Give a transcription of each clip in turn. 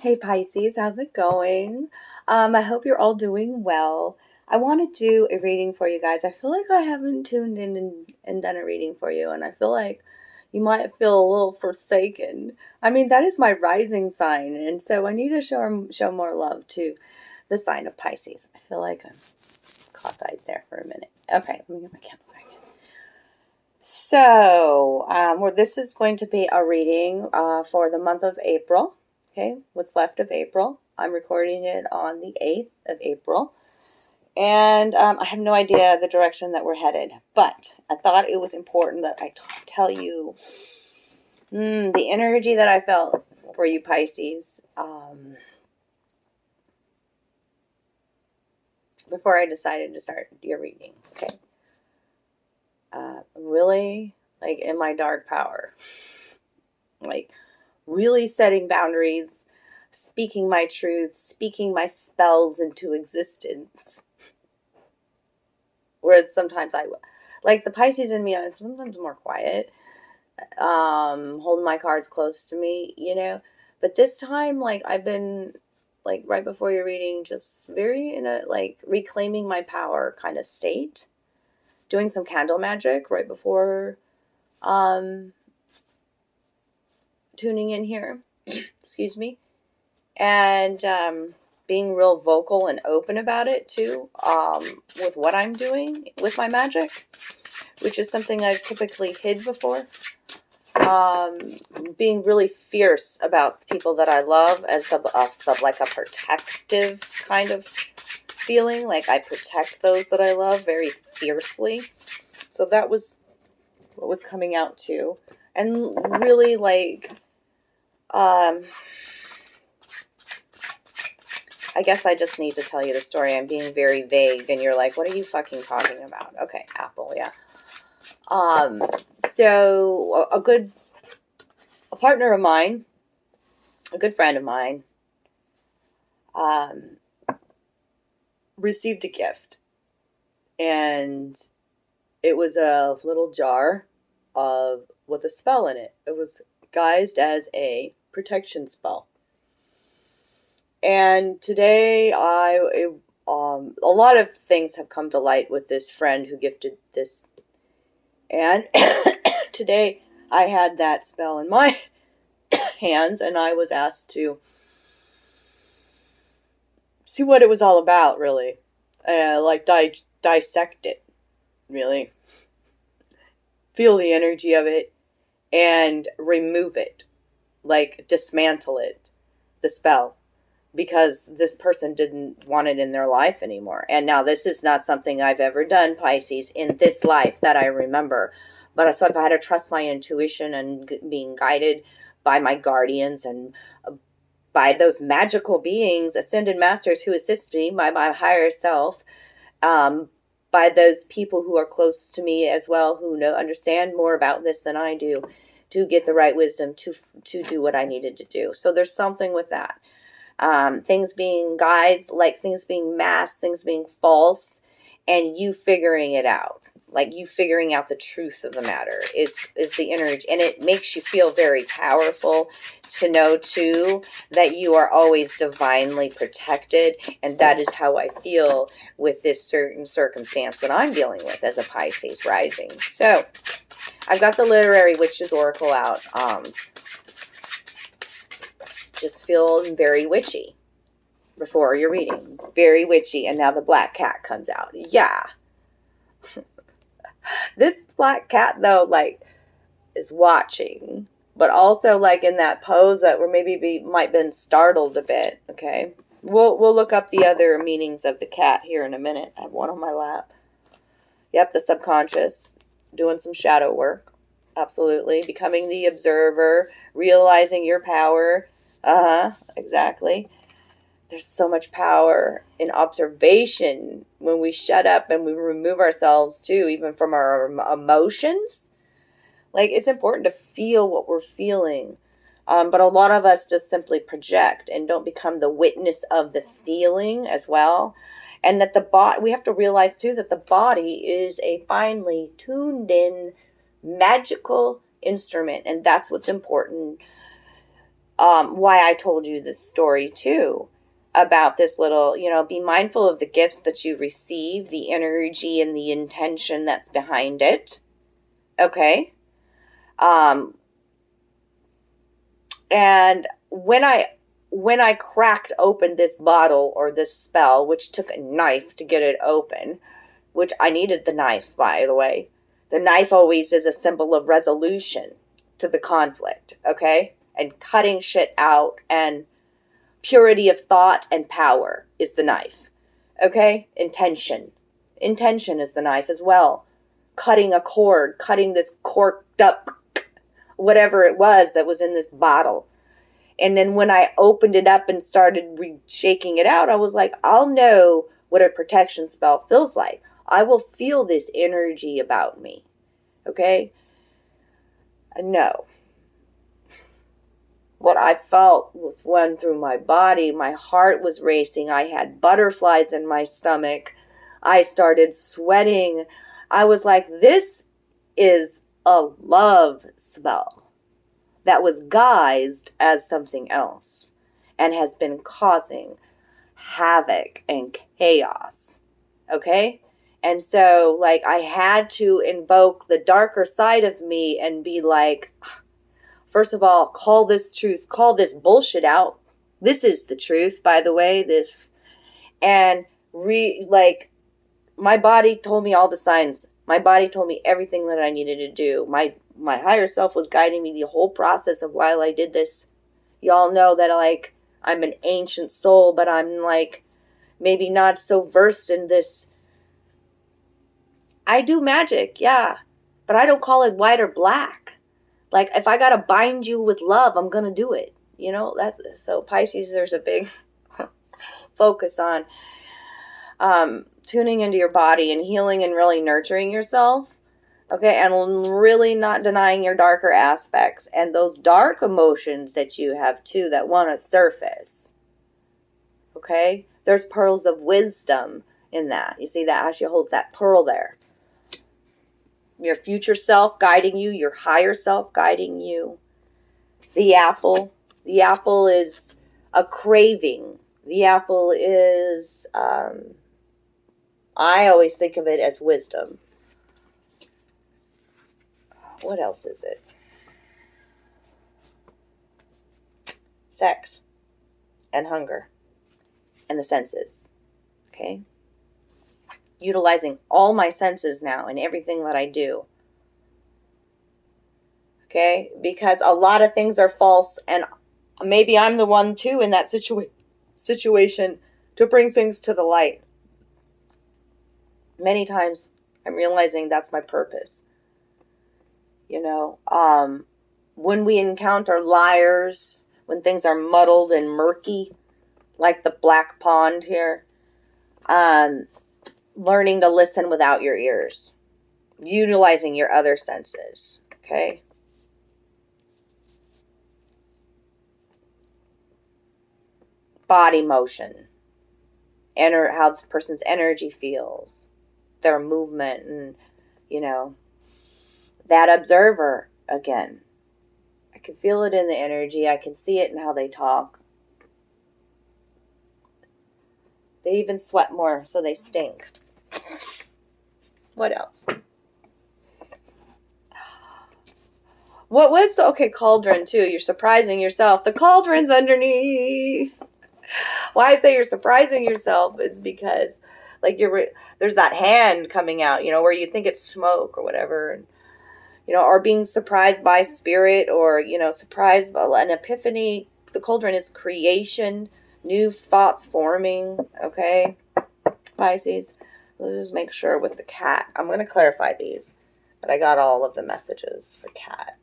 Hey Pisces, how's it going? I hope you're all doing well. I want to do a reading for you guys. I feel like I haven't tuned in and done a reading for you, and I feel like you might feel a little forsaken. I mean, that is my rising sign, and so I need to show more love to the sign of Pisces. I feel like I'm cockeyed there for a minute. Okay, let me get my candle back in. So, this is going to be a reading for the month of April. Okay, what's left of April. I'm recording it on the 8th of April. And I have no idea the direction that we're headed. But I thought it was important that I tell you the energy that I felt for you, Pisces, before I decided to start your reading. Okay. Really, like, in my dark power. Like, really setting boundaries, speaking my truth, speaking my spells into existence. Whereas sometimes like the Pisces in me, I'm sometimes more quiet, holding my cards close to me, But this time, like, I've been, like, right before your reading, just very in a, like, reclaiming my power kind of state. Doing some candle magic right before tuning in here. Excuse me. And being real vocal and open about it too, with what I'm doing with my magic, which is something I've typically hid before. Being really fierce about the people that I love as like a protective kind of feeling, like I protect those that I love very fiercely. So that was what was coming out too. And really, like, I guess I just need to tell you the story. I'm being very vague, and you're like, what are you fucking talking about? Okay, Apple, yeah. So a partner of mine, a good friend of mine, received a gift. And it was a little jar with a spell in it. It was guised as a protection spell. And today, a lot of things have come to light with this friend who gifted this. And today, I had that spell in my hands, and I was asked to see what it was all about, really. Like, dissect it, really. Feel the energy of it, and remove it. Like, dismantle it, the spell. Because this person didn't want it in their life anymore. And now this is not something I've ever done, Pisces, in this life that I remember. But so I've had to trust my intuition and being guided by my guardians and by those magical beings, ascended masters who assist me, by my higher self, by those people who are close to me as well, who understand more about this than I do, to get the right wisdom to do what I needed to do. So there's something with that. Things being guides, like things being masked, things being false, and you figuring it out. Like, you figuring out the truth of the matter is the energy. And it makes you feel very powerful to know, too, that you are always divinely protected. And that is how I feel with this certain circumstance that I'm dealing with as a Pisces rising. So, I've got the Literary Witch's Oracle out. Just feel very witchy before you're reading. Very witchy. And now the black cat comes out. Yeah. This black cat, though, like, is watching. But also, like, in that pose that where maybe might been startled a bit. Okay. We'll look up the other meanings of the cat here in a minute. I have one on my lap. Yep, the subconscious. Doing some shadow work. Absolutely. Becoming the observer. Realizing your power. Exactly. There's so much power in observation when we shut up and we remove ourselves too, even from our emotions. Like, it's important to feel what we're feeling. But a lot of us just simply project and don't become the witness of the feeling as well. And that we have to realize too that the body is a finely tuned in magical instrument. And that's what's important why I told you this story too, about this little, be mindful of the gifts that you receive, the energy and the intention that's behind it. Okay. And when I cracked open this bottle or this spell, which took a knife to get it open, which I needed the knife, by the way. The knife always is a symbol of resolution to the conflict, okay? And cutting shit out, and purity of thought and power is the knife, okay? Intention. Intention is the knife as well. Cutting a cord, cutting this corked up, whatever it was that was in this bottle. And then when I opened it up and started shaking it out, I was like, I'll know what a protection spell feels like. I will feel this energy about me. Okay? No. What I felt was went through my body. My heart was racing. I had butterflies in my stomach. I started sweating. I was like, this is a love spell that was guised as something else and has been causing havoc and chaos. Okay? And so, like, I had to invoke the darker side of me and be like, first of all, call this truth, call this bullshit out. This is the truth, by the way, and my body told me all the signs. My body told me everything that I needed to do. My higher self was guiding me the whole process of while I did this. Y'all know that, like, I'm an ancient soul, but I'm, like, maybe not so versed in this. I do magic, yeah, but I don't call it white or black. Like, if I gotta bind you with love, I'm gonna do it. So Pisces, there's a big focus on tuning into your body and healing and really nurturing yourself. Okay, and really not denying your darker aspects and those dark emotions that you have too that want to surface. Okay, there's pearls of wisdom in that. You see that how she holds that pearl there. Your future self guiding you, your higher self guiding you. The apple. The apple is a craving. The apple is, I always think of it as wisdom. What else is it? Sex and hunger and the senses. Okay? Utilizing all my senses now in everything that I do. Okay? Because a lot of things are false, and maybe I'm the one too in that situation to bring things to the light. Many times I'm realizing that's my purpose. When we encounter liars, when things are muddled and murky, like the black pond here, learning to listen without your ears, utilizing your other senses, okay? Body motion, how this person's energy feels, their movement, and, that observer again. I can feel it in the energy. I can see it in how they talk. They even sweat more, so they stink. What else? What was cauldron too. You're surprising yourself. The cauldron's underneath. Why I say you're surprising yourself is because, like, there's that hand coming out, where you think it's smoke or whatever, and, or being surprised by spirit, or, surprised by an epiphany. The cauldron is creation, new thoughts forming, okay? Pisces. Let's just make sure with the cat. I'm going to clarify these, but I got all of the messages for cat.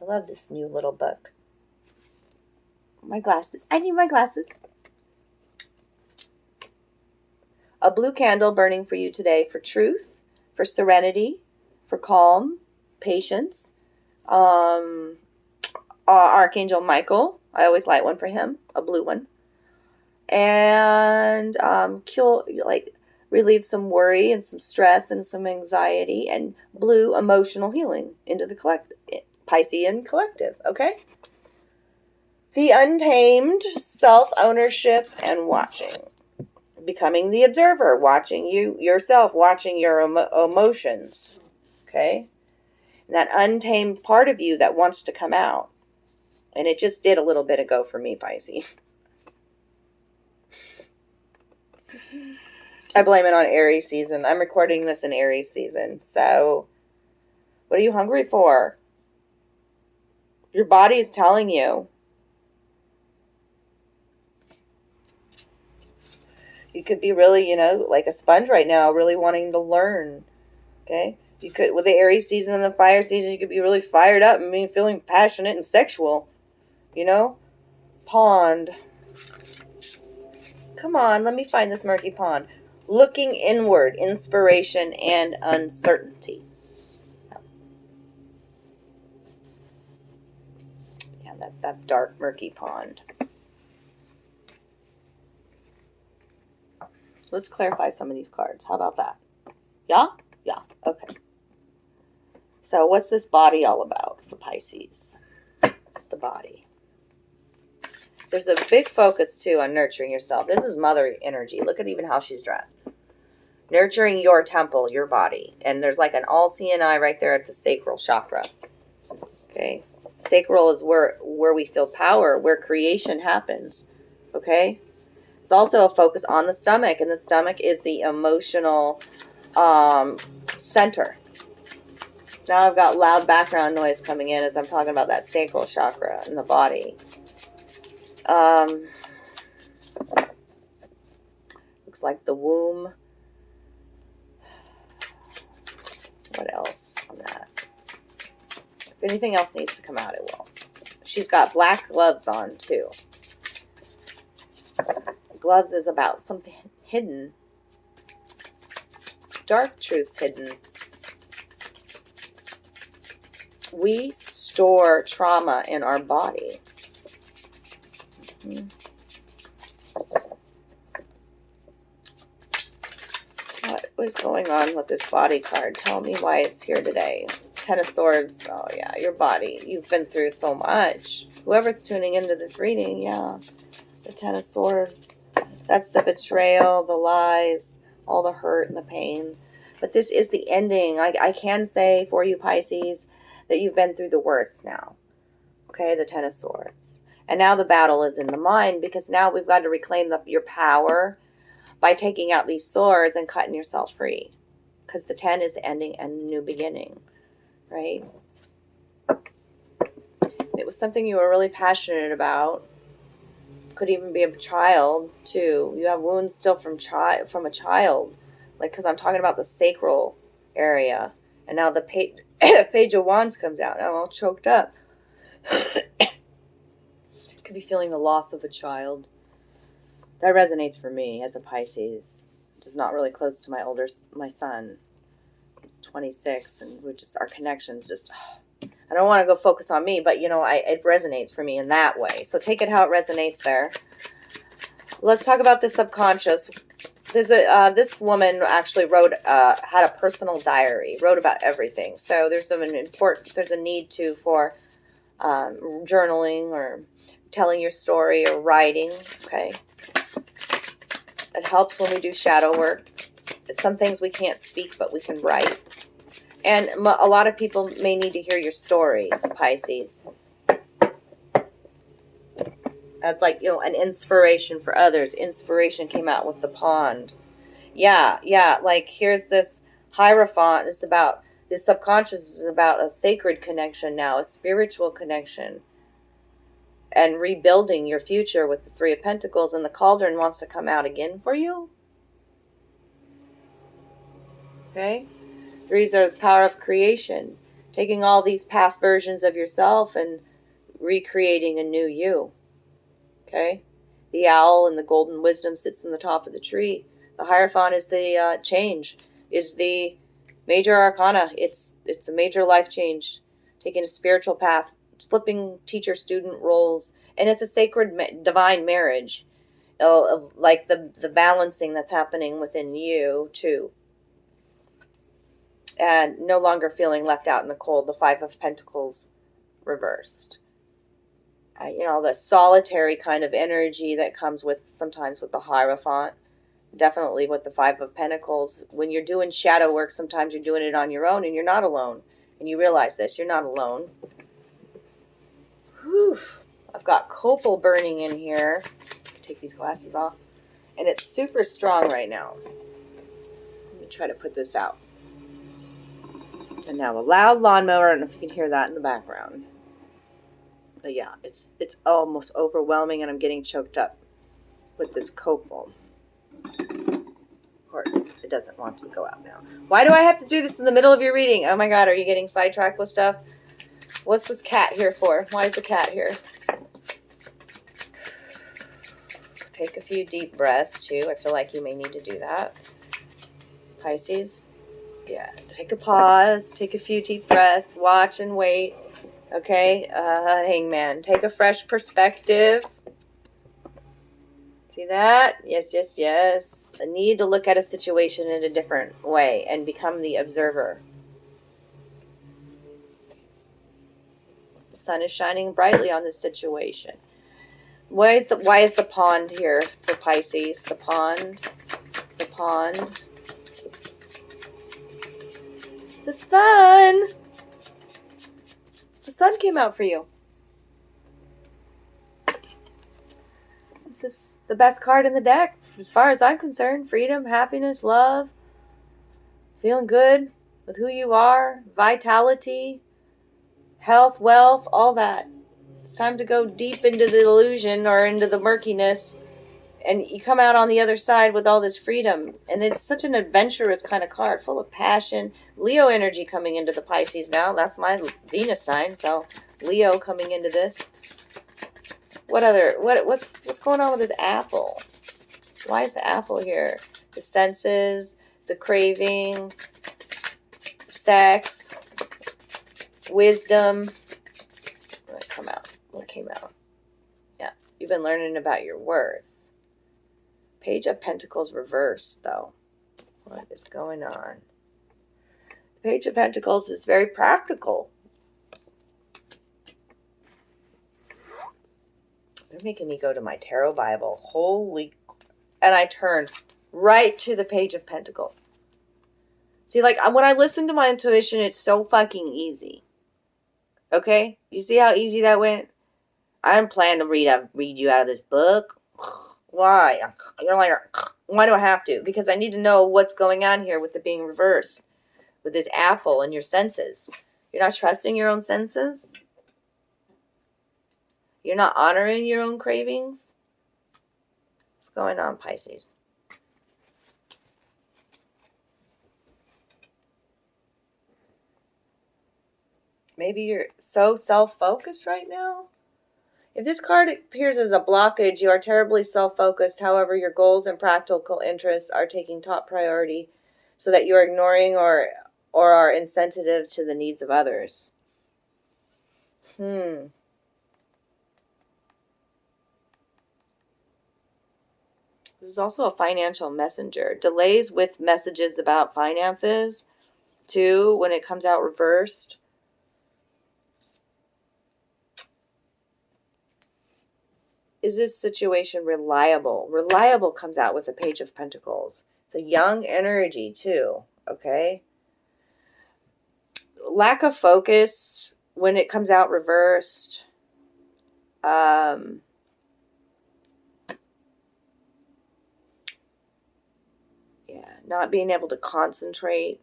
I love this new little book. My glasses. I need my glasses. A blue candle burning for you today for truth, for serenity, for calm, patience. Archangel Michael. I always light one for him. A blue one. And relieve some worry and some stress and some anxiety. And blue, emotional healing into the collective. Piscean collective, okay? The untamed, self-ownership and watching. Becoming the observer, watching yourself, watching your emotions, okay? And that untamed part of you that wants to come out. And it just did a little bit ago for me, Pisces. I blame it on Aries season. I'm recording this in Aries season. So, what are you hungry for? Your body is telling you. You could be really, like a sponge right now, really wanting to learn. Okay? You could, with the Aries season and the fire season, you could be really fired up and feeling passionate and sexual. Pond. Come on, let me find this murky pond. Looking inward, inspiration and uncertainty. Yeah, that's that dark, murky pond. Let's clarify some of these cards. How about that? Yeah? Yeah. Okay. So what's this body all about for Pisces? The body. There's a big focus, too, on nurturing yourself. This is mother energy. Look at even how she's dressed. Nurturing your temple, your body. And there's like an all-seeing eye right there at the sacral chakra. Okay? Sacral is where we feel power, where creation happens. Okay? It's also a focus on the stomach. And the stomach is the emotional center. Now I've got loud background noise coming in as I'm talking about that sacral chakra in the body. Looks like the womb. What else on that? If anything else needs to come out, it will. She's got black gloves on, too. Gloves is about something hidden. Dark truths hidden. We store trauma in our body. What is going on with this body card? Tell me why it's here today. Ten of Swords. Oh, yeah, your body. You've been through so much. Whoever's tuning into this reading, yeah. The Ten of Swords. That's the betrayal, the lies, all the hurt and the pain. But this is the ending. I can say for you, Pisces, that you've been through the worst now. Okay, the Ten of Swords. And now the battle is in the mind, because now we've got to reclaim your power by taking out these swords and cutting yourself free. Because the 10 is the ending and the new beginning. Right? It was something you were really passionate about. Could even be a child, too. You have wounds still from a child. Like, because I'm talking about the sacral area. And now the Page of Wands comes out. Now I'm all choked up. Could be feeling the loss of a child. That resonates for me as a Pisces. Just not really close to my son. He's 26, and our connection's just... I don't want to go focus on me, but, it resonates for me in that way. So take it how it resonates there. Let's talk about the subconscious. This woman actually had a personal diary, wrote about everything. So there's a need for journaling or telling your story or writing. Okay. It helps when we do shadow work. Some things we can't speak, but we can write. And a lot of people may need to hear your story, Pisces. That's like, an inspiration for others. Inspiration came out with the pond. Yeah. Like, here's this Hierophant. It's about, the subconscious is about a sacred connection now, a spiritual connection. And rebuilding your future with the Three of Pentacles, and the Cauldron wants to come out again for you. Okay? Threes are the power of creation. Taking all these past versions of yourself and recreating a new you. Okay? The owl and the golden wisdom sits in the top of the tree. The Hierophant is the change. Is the major arcana. It's a major life change. Taking a spiritual path. Flipping teacher-student roles. And it's a sacred divine marriage. Like the balancing that's happening within you, too. And no longer feeling left out in the cold. The Five of Pentacles reversed. You know, the solitary kind of energy that comes with sometimes with the Hierophant, definitely with the Five of Pentacles. When you're doing shadow work, sometimes you're doing it on your own and you're not alone. And you realize this, you're not alone. Whew. I've got copal burning in here. Take these glasses off. And it's super strong right now. Let me try to put this out. And now a loud lawnmower. I don't know if you can hear that in the background. But yeah, it's almost overwhelming and I'm getting choked up with this copal. Of course, it doesn't want to go out now. Why do I have to do this in the middle of your reading? Oh my God, are you getting sidetracked with stuff? What's this cat here for? Why is the cat here? Take a few deep breaths too. I feel like you may need to do that. Pisces. Yeah, take a pause. Take a few deep breaths. Watch and wait. Okay, Hangman. Take a fresh perspective. See that? Yes, yes, yes. A need to look at a situation in a different way and become the observer. The sun is shining brightly on this situation. Why is the pond here for Pisces? The pond. The pond. The sun. The sun came out for you. This is the best card in the deck, as far as I'm concerned. Freedom, happiness, love, feeling good with who you are, vitality, health, wealth, all that. It's time to go deep into the illusion or into the murkiness, and you come out on the other side with all this freedom. And it's such an adventurous kind of card, full of passion. Leo energy coming into the Pisces now. That's my Venus sign, so Leo coming into this. What's going on with this apple? Why is the apple here? The senses, the craving, sex, wisdom. What came out? Yeah, you've been learning about your worth. Page of Pentacles reversed, though. What is going on? Page of Pentacles is very practical. They're making me go to my tarot Bible. And I turned right to the Page of Pentacles. See, like, when I listen to my intuition, it's so fucking easy. Okay? You see how easy that went? I didn't plan to read you out of this book. Why? You're like, why do I have to? Because I need to know what's going on here with it being reversed. With this apple and your senses. You're not trusting your own senses? You're not honoring your own cravings? What's going on, Pisces? Maybe you're so self-focused right now? If this card appears as a blockage, you are terribly self-focused. However, your goals and practical interests are taking top priority so that you are ignoring or are insensitive to the needs of others. This is also a financial messenger. Delays with messages about finances, too, when it comes out reversed. Is this situation reliable? Reliable comes out with the Page of Pentacles. It's a young energy, too, okay? Lack of focus when it comes out reversed. Yeah, not being able to concentrate.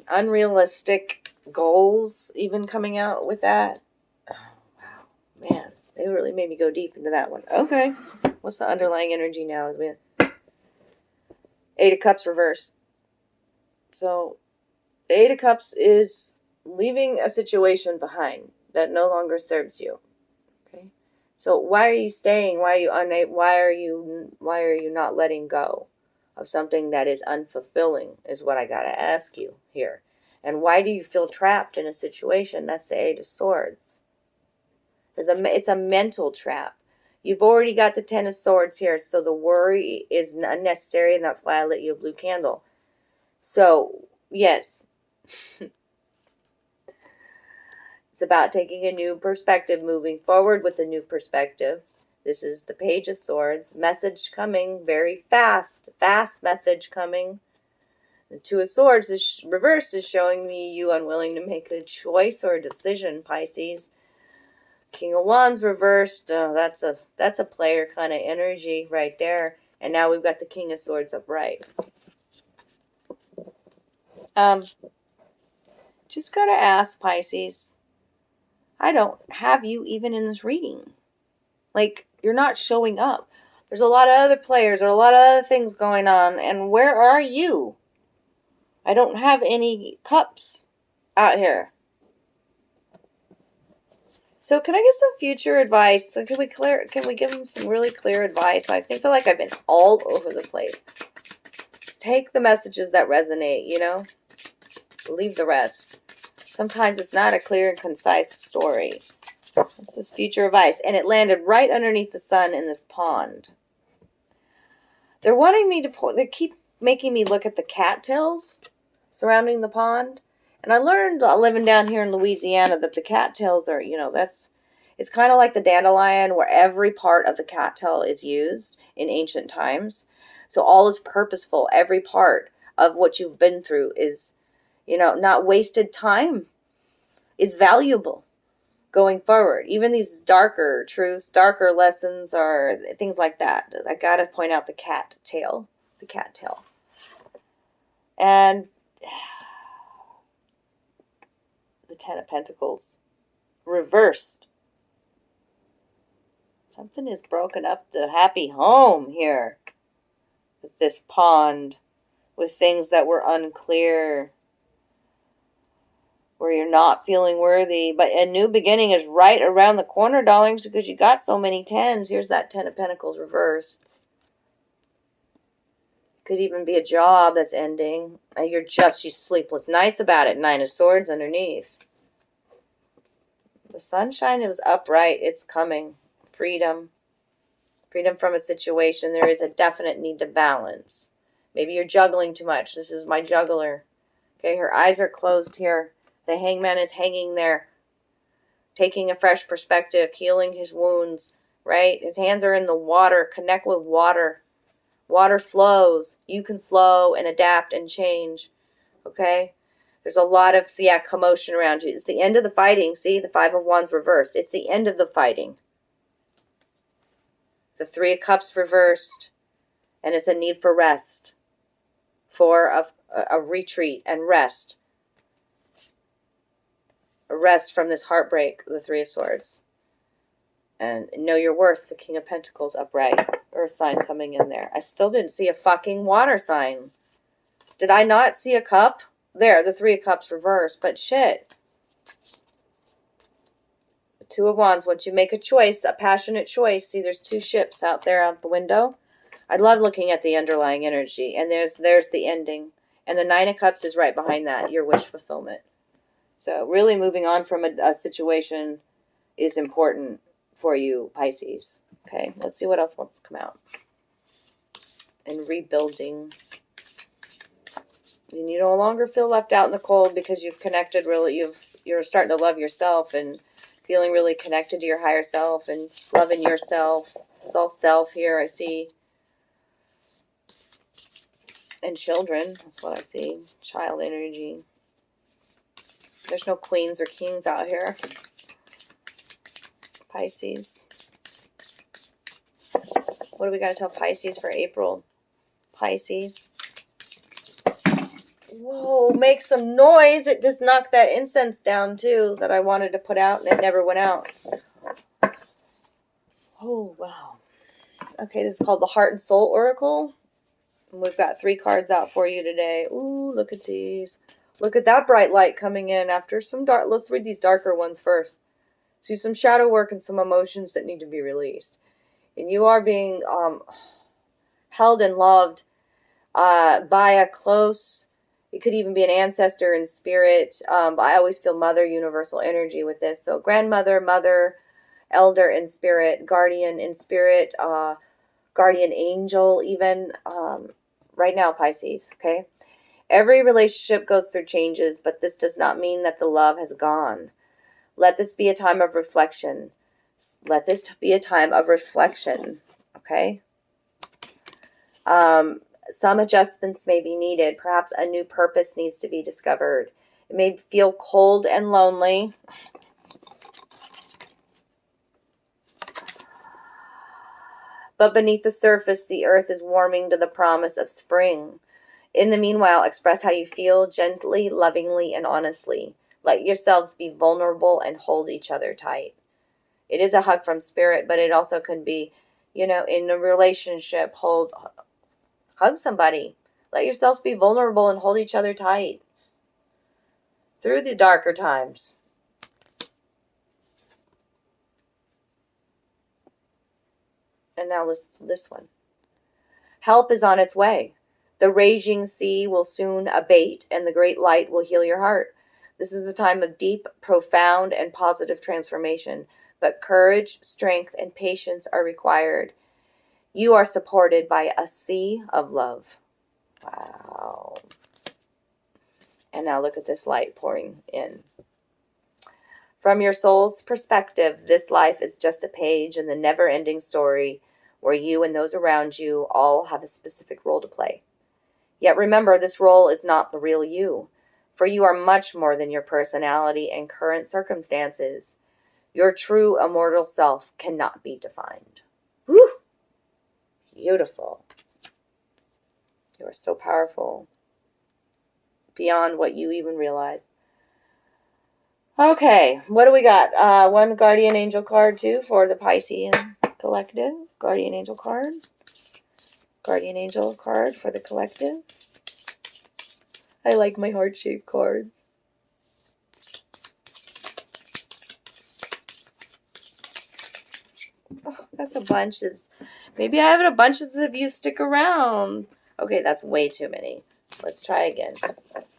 Unrealistic goals even coming out with that. Oh, wow. Man, they really made me go deep into that one. Okay. What's the underlying energy now? Is we Eight of Cups reversed. So, the Eight of Cups is leaving a situation behind that no longer serves you. Okay? So, why are you staying? Why are you not letting go of something that is unfulfilling is what I got to ask you here. And why do you feel trapped in a situation? That's the Eight of Swords. It's a mental trap. You've already got the Ten of Swords here, so the worry is unnecessary, and that's why I lit you a blue candle. So, yes, It's about taking a new perspective, moving forward with a new perspective. This is the Page of Swords. Message coming very fast. Fast message coming. The Two of Swords is reversed is showing me you unwilling to make a choice or a decision, Pisces. King of Wands reversed. Oh, that's a player kind of energy right there. And now we've got the King of Swords upright. Just gotta ask, Pisces. I don't have you even in this reading. Like, you're not showing up. There's a lot of other players or a lot of other things going on. And where are you? I don't have any cups out here. So can I get some future advice? So can we give them some really clear advice? I feel like I've been all over the place. Just take the messages that resonate, you know? Leave the rest. Sometimes it's not a clear and concise story. This is future advice. And it landed right underneath the sun in this pond. They're wanting me to... They keep making me look at the cattails surrounding the pond. And I learned living down here in Louisiana that the cattails are, you know, it's kind of like the dandelion where every part of the cattail is used in ancient times. So all is purposeful. Every part of what you've been through is, you know, not wasted time, is valuable going forward. Even these darker truths, darker lessons, or things like that. I got to point out the cattail. The cattail. And the Ten of Pentacles. Reversed. Something is broken up the happy home here. With this pond. With things that were unclear. Where you're not feeling worthy. But a new beginning is right around the corner, darlings, because you got so many tens. Here's that Ten of Pentacles reversed. Could even be a job that's ending. And you sleepless nights about it. Nine of Swords underneath. The sunshine is upright. It's coming. Freedom. Freedom from a situation. There is a definite need to balance. Maybe you're juggling too much. This is my juggler. Okay, her eyes are closed here. The hangman is hanging there, taking a fresh perspective, healing his wounds, right? His hands are in the water. Connect with water. Water flows. You can flow and adapt and change, okay? There's a lot of, commotion around you. It's the end of the fighting. See, the Five of Wands reversed. It's the end of the fighting. The Three of Cups reversed, and it's a need for rest, for a retreat and rest. A rest from this heartbreak, the Three of Swords. And know your worth, the King of Pentacles upright. Earth sign coming in there. I still didn't see a fucking water sign. Did I not see a cup? There, the Three of Cups reversed. But shit. The Two of Wands, once you make a choice, a passionate choice. See, there's two ships out there out the window. I love looking at the underlying energy. And there's the ending. And the Nine of Cups is right behind that. Your wish fulfillment. So really moving on from a situation is important for you, Pisces. Okay, let's see what else wants to come out. And rebuilding. And you no longer feel left out in the cold because you've connected really, you're starting to love yourself and feeling really connected to your higher self and loving yourself. It's all self here, I see. And children, that's what I see. Child energy. There's no queens or kings out here. Pisces. What do we got to tell Pisces for April? Pisces. Whoa, make some noise. It just knocked that incense down too that I wanted to put out and it never went out. Oh, wow. Okay, this is called the Heart and Soul Oracle. And we've got 3 cards out for you today. Ooh, look at these. Look at that bright light coming in after some dark. Let's read these darker ones first. See some shadow work and some emotions that need to be released. And you are being held and loved by a close, it could even be an ancestor in spirit. But I always feel mother, universal energy with this. So grandmother, mother, elder in spirit, guardian in spirit, guardian angel even. Right now, Pisces, okay? Every relationship goes through changes, but this does not mean that the love has gone. Let this be a time of reflection. Let this be a time of reflection. Okay? Some adjustments may be needed. Perhaps a new purpose needs to be discovered. It may feel cold and lonely. But beneath the surface, the earth is warming to the promise of spring. In the meanwhile, express how you feel gently, lovingly, and honestly. Let yourselves be vulnerable and hold each other tight. It is a hug from spirit, but it also can be, in a relationship, hug somebody. Let yourselves be vulnerable and hold each other tight through the darker times. And now this one. Help is on its way. The raging sea will soon abate, and the great light will heal your heart. This is a time of deep, profound, and positive transformation. But courage, strength, and patience are required. You are supported by a sea of love. Wow. And now look at this light pouring in. From your soul's perspective, this life is just a page in the never-ending story where you and those around you all have a specific role to play. Yet remember, this role is not the real you, for you are much more than your personality and current circumstances. Your true immortal self cannot be defined. Woo! Beautiful. You are so powerful, beyond what you even realize. Okay, what do we got? One guardian angel card, too, for the Piscean collective. Guardian angel card. Guardian angel card for the collective. I like my heart-shaped cards. Oh, that's a bunch. Maybe I have a bunch of you stick around. Okay, that's way too many. Let's try again.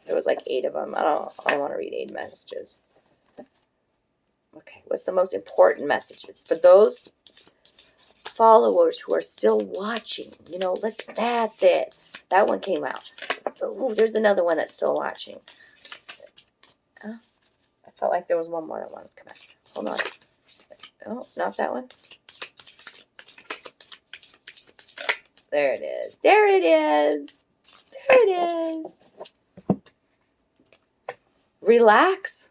There was like 8 of them. I don't want to read 8 messages. Okay, what's the most important messages for those followers who are still watching? That's it. That one came out. So, there's another one that's still watching. Oh, I felt like there was one more that wanted to come out. Hold on. Oh, not that one. There it is. There it is. There it is. Relax.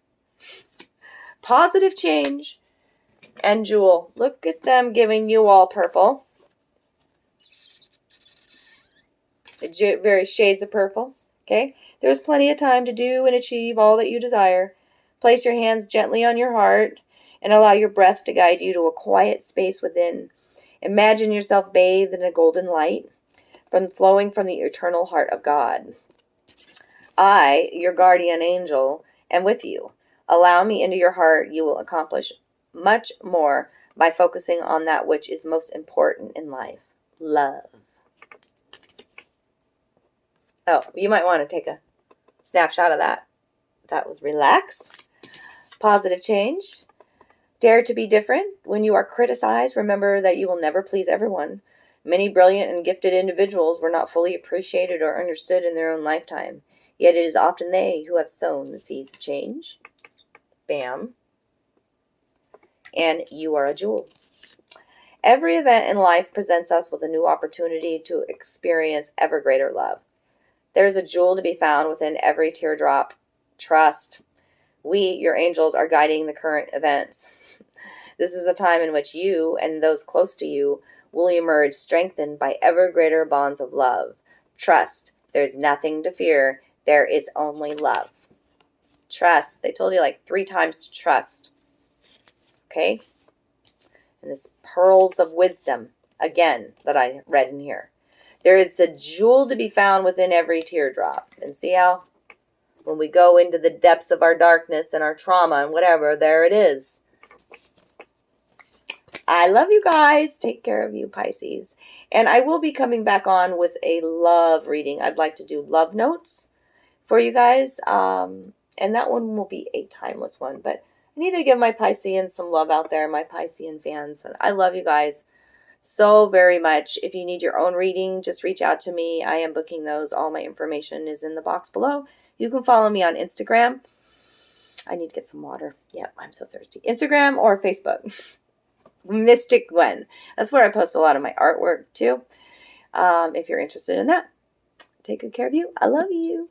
Positive change. And Jewel. Look at them giving you all purple. Very shades of purple. Okay. There's plenty of time to do and achieve all that you desire. Place your hands gently on your heart and allow your breath to guide you to a quiet space within. Imagine yourself bathed in a golden light flowing from the eternal heart of God. I, your guardian angel, am with you. Allow me into your heart. You will accomplish much more by focusing on that which is most important in life. Love. Oh, you might want to take a snapshot of that. That was relax. Positive change. Dare to be different. When you are criticized, remember that you will never please everyone. Many brilliant and gifted individuals were not fully appreciated or understood in their own lifetime. Yet it is often they who have sown the seeds of change. Bam. And you are a jewel. Every event in life presents us with a new opportunity to experience ever greater love. There is a jewel to be found within every teardrop. Trust. We, your angels, are guiding the current events. This is a time in which you and those close to you will emerge strengthened by ever greater bonds of love. Trust. There's nothing to fear. There is only love. Trust. They told you like 3 times to trust. Okay? And this pearls of wisdom, again, that I read in here. There is the jewel to be found within every teardrop. And see how when we go into the depths of our darkness and our trauma and whatever, there it is. I love you guys. Take care of you, Pisces. And I will be coming back on with a love reading. I'd like to do love notes for you guys. And that one will be a timeless one. But I need to give my Pisceans some love out there, my Piscean fans. And I love you guys. so very much. If you need your own reading, just reach out to me. I am booking those. All my information is in the box below. You can follow me on Instagram. I need to get some water. Yep, I'm so thirsty. Instagram or Facebook. Mystic Gwyn. That's where I post a lot of my artwork too. If you're interested in that, take good care of you. I love you.